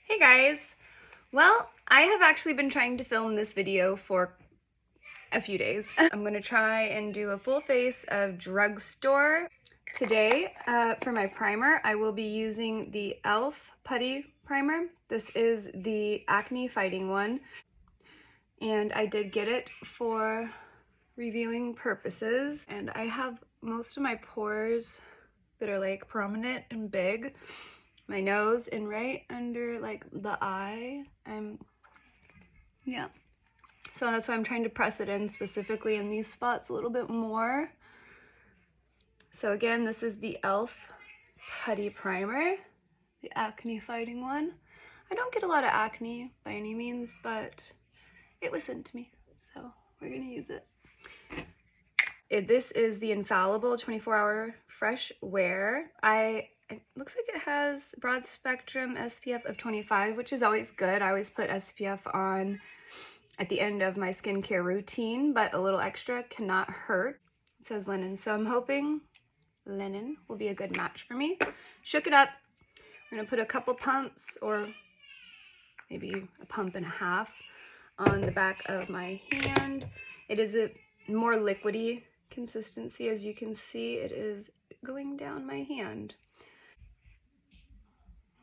Hey guys! Well, I have actually been trying to film this video for a few days. I'm gonna try and do a full face of drugstore. Today, for my primer, I will be using the e.l.f. Putty Primer. This is the acne fighting one, and I did get it for reviewing purposes. And I have most of my pores that are like prominent and big. My nose and right under like the eye. Yeah. So that's why I'm trying to press it in specifically in these spots a little bit more. So again, this is the e.l.f. Putty Primer, the acne fighting one. I don't get a lot of acne by any means, but it was sent to me, so we're gonna use it. This is the Infallible 24-hour fresh wear. It looks like it has broad spectrum SPF of 25, which is always good. I always put SPF on at the end of my skincare routine, but a little extra cannot hurt. It says linen, so I'm hoping linen will be a good match for me. Shook it up. I'm gonna put a couple pumps, or maybe a pump and a half, on the back of my hand. It is a more liquidy consistency. As you can see, it is going down my hand.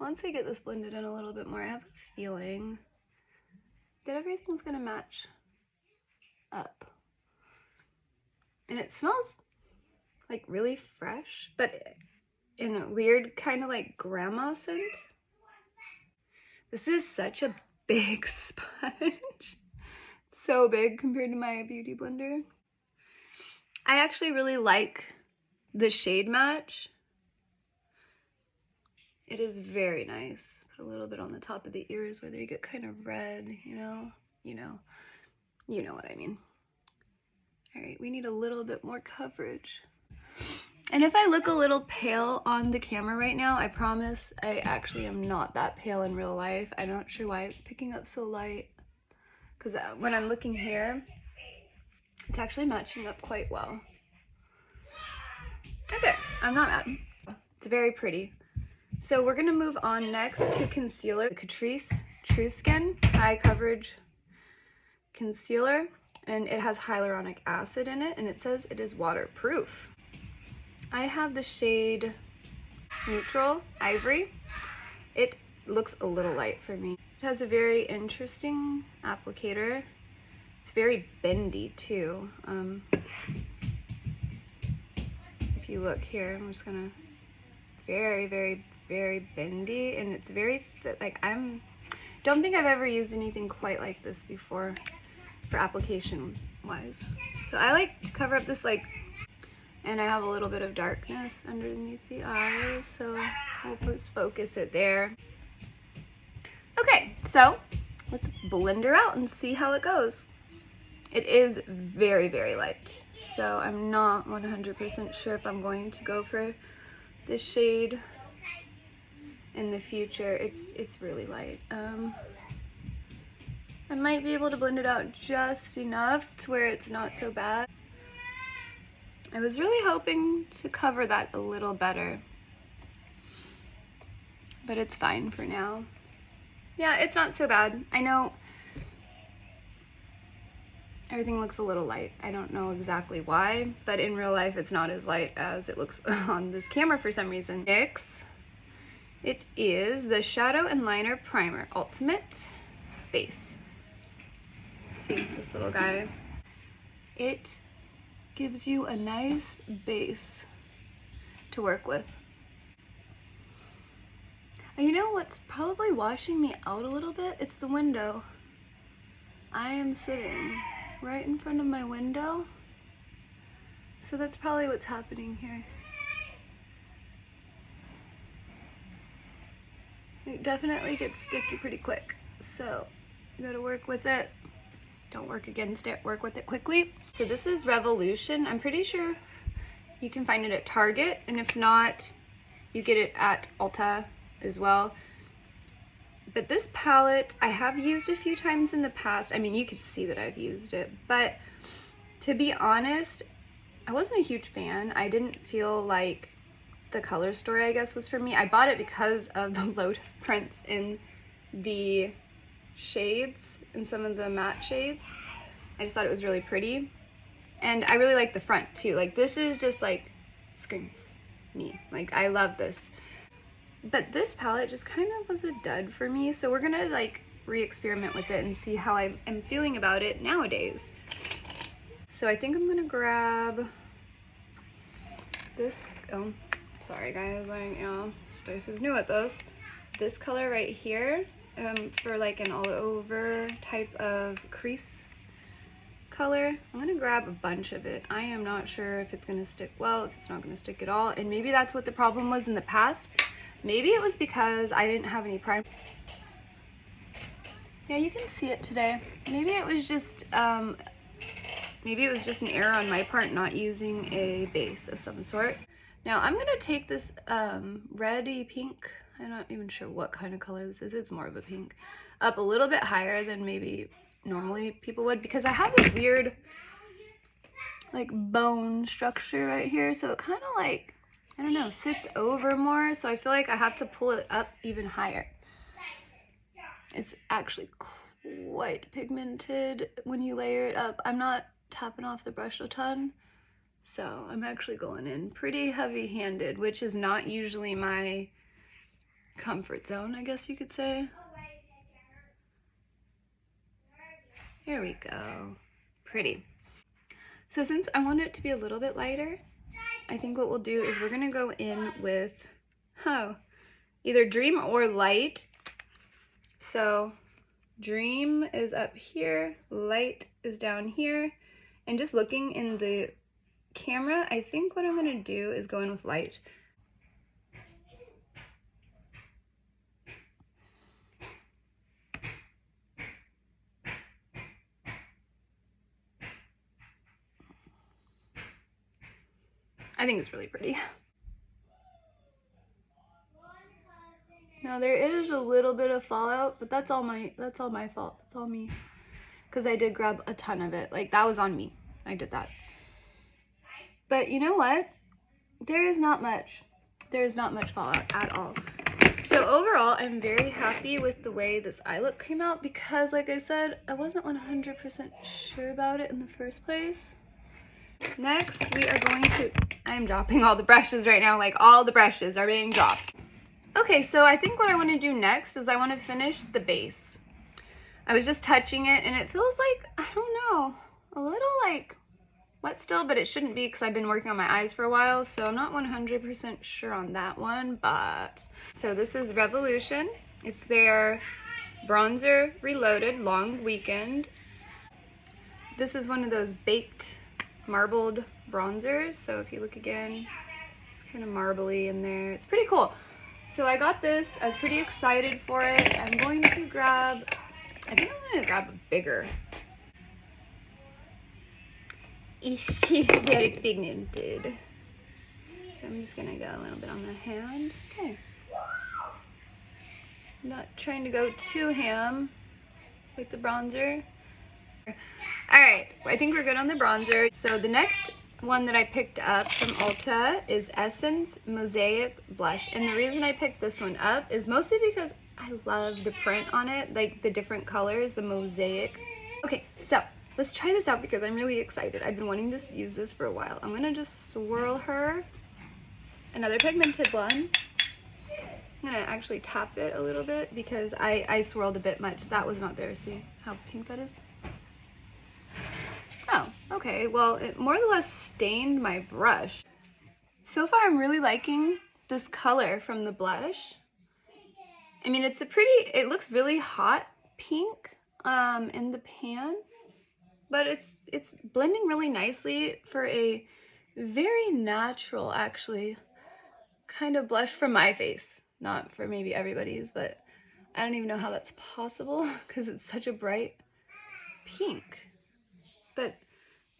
Once I get this blended in a little bit more, I have a feeling that everything's gonna match up. And it smells like really fresh, but in a weird kind of like grandma scent. This is such a big sponge. So big compared to my beauty blender. I actually really like the shade match. It is very nice. Put a little bit on the top of the ears where they get kind of red, you know what I mean. All right, we need a little bit more coverage. And if I look a little pale on the camera right now, I promise I actually am not that pale in real life. I'm not sure why it's picking up so light, because when I'm looking here, it's actually matching up quite well. Okay, I'm not mad. It's very pretty. So we're gonna move on next to concealer, the Catrice True Skin High Coverage Concealer, and it has hyaluronic acid in it, and it says it is waterproof. I have the shade Neutral Ivory. It looks a little light for me. It has a very interesting applicator. It's very bendy too. If you look here, I'm just gonna, very, very, very bendy, and it's very like, don't think I've ever used anything quite like this before for application wise. So I like to cover up this like, and I have a little bit of darkness underneath the eyes, so we'll just focus it there. Okay, so let's blend her out and see how it goes. It is very, very light, so I'm not 100% sure if I'm going to go for this shade in the future. It's really light. I might be able to blend it out just enough to where it's not so bad. I was really hoping to cover that a little better, but it's fine for now. Yeah, it's not so bad. I know everything looks a little light. I don't know exactly why, but in real life it's not as light as it looks on this camera for some reason. NYX, it is the Shadow and Liner Primer Ultimate Base. Let's see, this little guy. It gives you a nice base to work with. And you know what's probably washing me out a little bit? It's the window. I am sitting right in front of my window, so that's probably what's happening here. It definitely gets sticky pretty quick, so you gotta work with it. Don't work against it, work with it quickly. So this is Revolution. I'm pretty sure you can find it at Target, and if not, you get it at Ulta as well. But this palette I have used a few times in the past. I mean, you could see that I've used it, but to be honest, I wasn't a huge fan. I didn't feel like the color story, I guess, was for me. I bought it because of the lotus prints in the shades and some of the matte shades. I just thought it was really pretty. And I really like the front too. Like this is just like screams me. Like I love this. But this palette just kind of was a dud for me. So we're gonna like re-experiment with it and see how I am feeling about it nowadays. So I think I'm gonna grab this, oh, sorry guys, Stace is new at those. This color right here, for like an all over type of crease color. I'm gonna grab a bunch of it. I am not sure if it's gonna stick well, if it's not gonna stick at all, and maybe that's what the problem was in the past. Maybe it was because I didn't have any primer. Yeah, you can see it today. Maybe it was just an error on my part not using a base of some sort. Now I'm gonna take this reddy pink, I'm not even sure what kind of color this is, it's more of a pink, up a little bit higher than maybe normally people would, because I have this weird like bone structure right here, so it kind of like, I don't know, sits over more, so I feel like I have to pull it up even higher. It's actually quite pigmented when you layer it up. I'm not tapping off the brush a ton, so I'm actually going in pretty heavy-handed, which is not usually my comfort zone, I guess you could say. There we go. Pretty. So since I want it to be a little bit lighter, I think what we'll do is we're gonna go in with either Dream or Light. So Dream is up here, Light is down here, and just looking in the camera, I think what I'm gonna do is go in with Light. I think it's really pretty. Now there is a little bit of fallout, but that's all my fault. That's all me. Because I did grab a ton of it. Like that was on me. I did that. But you know what? There is not much fallout at all. So overall, I'm very happy with the way this eye look came out, because like I said, I wasn't 100% sure about it in the first place. Next, we are going to, I'm dropping all the brushes right now, like all the brushes are being dropped. Okay, so I think what I want to do next is I want to finish the base. I was just touching it and it feels like, I don't know, a little like wet still, but it shouldn't be because I've been working on my eyes for a while, so I'm not 100% sure on that one, but. So this is Revolution. It's their Bronzer Reloaded Long Weekend. This is one of those baked marbled bronzers, so if you look again, it's kind of marbly in there. It's pretty cool. So I got this, I was pretty excited for it. I'm going to grab, I think I'm going to grab a bigger. She's very pigmented. So I'm just going to go a little bit on the hand. Okay. Not trying to go too ham with the bronzer. Alright, I think we're good on the bronzer. So the next one that I picked up from Ulta is Essence Mosaic Blush. And the reason I picked this one up is mostly because I love the print on it, like the different colors, the mosaic. Okay, so let's try this out because I'm really excited. I've been wanting to use this for a while. I'm gonna just swirl her. Another pigmented one. I'm gonna actually tap it a little bit because I swirled a bit much. That was not there. See how pink that is? Oh, okay, well, it more or less stained my brush. So far, I'm really liking this color from the blush. I mean, it's a pretty, it looks really hot pink in the pan, but it's blending really nicely for a very natural, actually, kind of blush for my face. Not for maybe everybody's, but I don't even know how that's possible because it's such a bright pink. But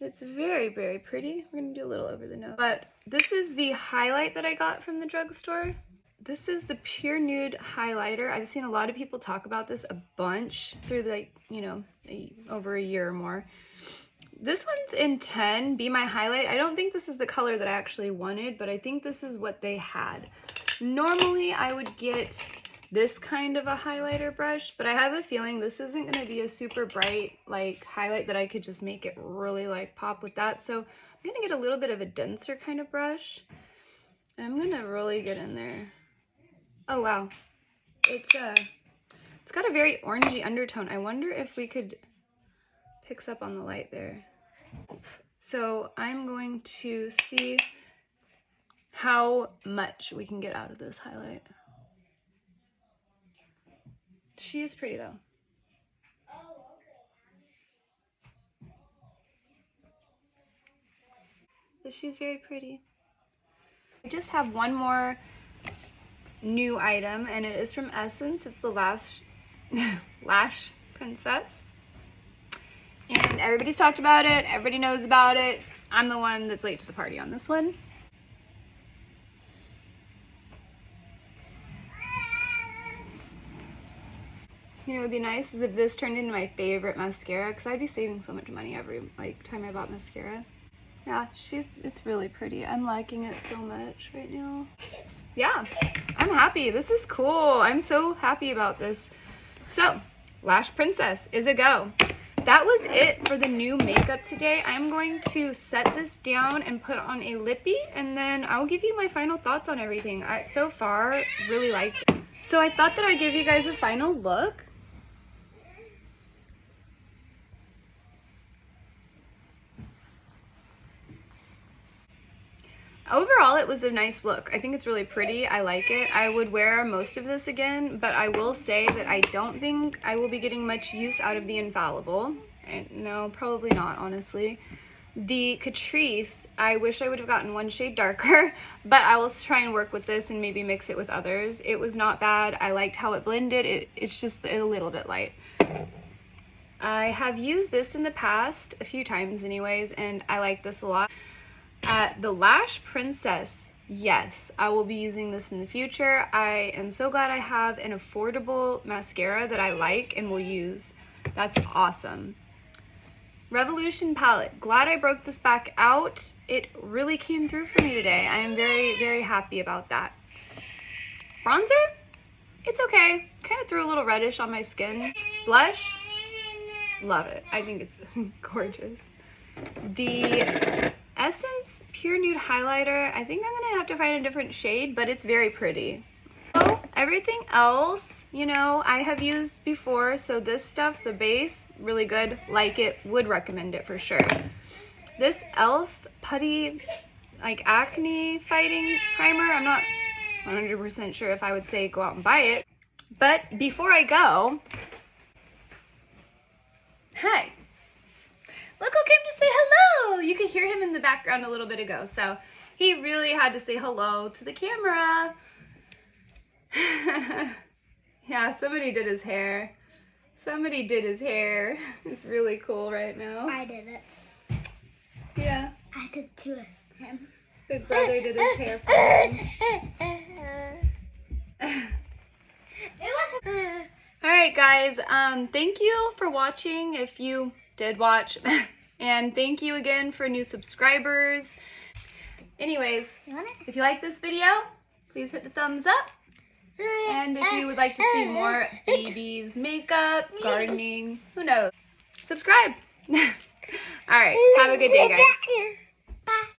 it's very, very pretty. We're gonna do a little over the nose. But this is the highlight that I got from the drugstore. This is the Pure Nude highlighter. I've seen a lot of people talk about this a bunch through the, you know, over a year or more. This one's in 10, Be My Highlight. I don't think this is the color that I actually wanted, but I think this is what they had. Normally I would get this kind of a highlighter brush, but I have a feeling this isn't going to be a super bright like highlight that I could just make it really like pop with that. So I'm going to get a little bit of a denser kind of brush, and I'm going to really get in there. Oh wow, it's got a very orangey undertone. I wonder if we could pick up on the light there. So I'm going to see how much we can get out of this highlight. She is pretty though. But she's very pretty. I just have one more new item, and it is from Essence. It's the Lash Princess. And everybody's talked about it. Everybody knows about it. I'm the one that's late to the party on this one. You know, it'd be nice is if this turned into my favorite mascara, because I'd be saving so much money every time I bought mascara. Yeah, it's really pretty. I'm liking it so much right now. Yeah, I'm happy. This is cool. I'm so happy about this. So, Lash Princess is a go. That was it for the new makeup today. I'm going to set this down and put on a lippy, and then I'll give you my final thoughts on everything. I so far really liked it. So I thought that I'd give you guys a final look. Overall, it was a nice look. I think it's really pretty. I like it. I would wear most of this again, but I will say that I don't think I will be getting much use out of the Infallible. And no, probably not, honestly. The Catrice, I wish I would have gotten one shade darker, but I will try and work with this and maybe mix it with others. It was not bad. I liked how it blended. It's just a little bit light. I have used this in the past, a few times anyways, and I like this a lot. The Lash Princess, yes, I will be using this in the future. I am so glad I have an affordable mascara that I like and will use. That's awesome. Revolution palette, glad I broke this back out. It really came through for me today. I am very, very happy about that. Bronzer, it's okay. Kind of threw a little reddish on my skin. Blush, love it. I think it's gorgeous. The Essence Pure Nude Highlighter, I think I'm gonna have to find a different shade, but it's very pretty. So everything else, you know, I have used before, so this stuff, the base, really good, like it, would recommend it for sure. This e.l.f. Putty, like acne fighting primer, I'm not 100% sure if I would say go out and buy it, but before I go, hi. Look who came to say hello! You could hear him in the background a little bit ago, so he really had to say hello to the camera. Yeah, somebody did his hair. Somebody did his hair. It's really cool right now. I did it. Yeah. I did too. Him. Big brother did his hair for him. Alright guys, thank you for watching if you did watch. And thank you again for new subscribers. Anyways, if you like this video, please hit the thumbs up. And if you would like to see more babies, makeup, gardening, who knows, subscribe. Alright, have a good day guys.